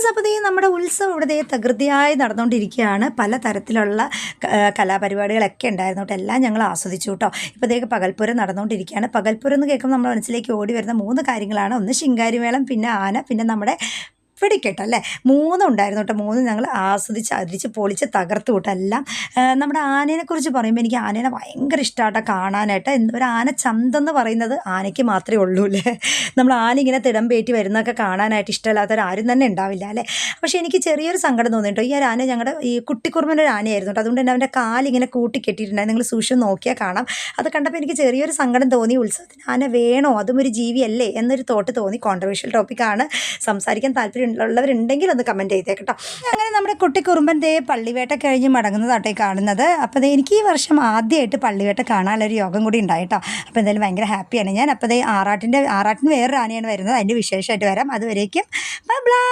അപ്പോൾ ദേ നമ്മുടെ ഉത്സവം ഇവിടെ ദേ തകൃതിയായി നടന്നുകൊണ്ടിരിക്കുകയാണ്. പല തരത്തിലുള്ള കലാപരിപാടികളൊക്കെ ഉണ്ടായിരുന്നു കേട്ടോ. എല്ലാം ഞങ്ങൾ ആസ്വദിച്ചു കേട്ടോ. ഇപ്പോൾ ദേ പകൽപ്പൂരം നടന്നുകൊണ്ടിരിക്കുകയാണ്. പകൽപ്പൂരം എന്ന് കേൾക്കുമ്പോൾ നമ്മുടെ മനസ്സിലേക്ക് ഓടി വരുന്ന 3 കാര്യങ്ങളാണ്. ഒന്ന് ശിങ്കാരിമേളം, പിന്നെ ആന, പിന്നെ നമ്മുടെ വെടിക്കെട്ട് അല്ലേ. 3 ഉണ്ടായിരുന്നു കേട്ടോ. 3 ഞങ്ങൾ ആസ്വദിച്ച് അരിച്ച് പൊളിച്ച് തകർത്ത് വിട്ടു എല്ലാം. നമ്മുടെ ആനേനെക്കുറിച്ച് പറയുമ്പോൾ എനിക്ക് ആനേനെ ഭയങ്കര ഇഷ്ടമാട്ടോ കാണാനായിട്ട്. ഒരു ആന ചന്തെന്ന് പറയുന്നത് ആനയ്ക്ക് മാത്രമേ ഉള്ളൂ അല്ലേ. നമ്മൾ ആന ഇങ്ങനെ തിടമ്പേറ്റി വരുന്നതൊക്കെ കാണാനായിട്ട് ഇഷ്ടമില്ലാത്തവരാരും തന്നെ ഉണ്ടാവില്ല അല്ലേ. പക്ഷേ എനിക്ക് ചെറിയൊരു സങ്കടം തോന്നിയിട്ടോ. ഈ ഒരു ആന ഞങ്ങളുടെ ഈ കുട്ടിക്കുറുമ്പൻ്റെ ഒരു ആനയായിരുന്നു കേട്ടോ. അതുകൊണ്ട് തന്നെ അവൻ്റെ കാലിങ്ങനെ കൂട്ടിക്കെട്ടിയിട്ടുണ്ടായി. നിങ്ങൾ സൂക്ഷിച്ച് നോക്കിയാൽ കാണാം. അത് കണ്ടപ്പോൾ എനിക്ക് ചെറിയൊരു സങ്കടം തോന്നി. ഉത്സവത്തിന് ആന വേണോ, അതും ഒരു ജീവിയല്ലേ എന്നൊരു തോട്ട് തോന്നി. കോൺട്രവേഴ്ഷ്യൽ ടോപ്പിക്കാണ്. സംസാരിക്കാൻ താല്പര്യം ഉള്ളവരുണ്ടെങ്കിൽ ഒന്ന് കമൻറ്റ് ചെയ്തേട്ടോ. അങ്ങനെ നമ്മുടെ കുട്ടിക്കുറുമ്പൻ ദേ പള്ളിവേട്ട കഴിഞ്ഞ് മടങ്ങുന്നതാട്ടെ കാണുന്നത്. അപ്പോൾ ദേ എനിക്ക് ഈ വർഷം ആദ്യമായിട്ട് പള്ളിവേട്ട കാണാനൊരു യോഗം കൂടി ഉണ്ടായിട്ടോ. അപ്പോൾ എന്തായാലും ഭയങ്കര ഹാപ്പിയാണ് ഞാൻ. അപ്പോൾ ദേ ആറാട്ടിന് വേറൊരു ആനയാണ് വരുന്നത്. അതിൻ്റെ വിശേഷമായിട്ട് വരാം. അതുവരേക്കും ബൈ ബൈ.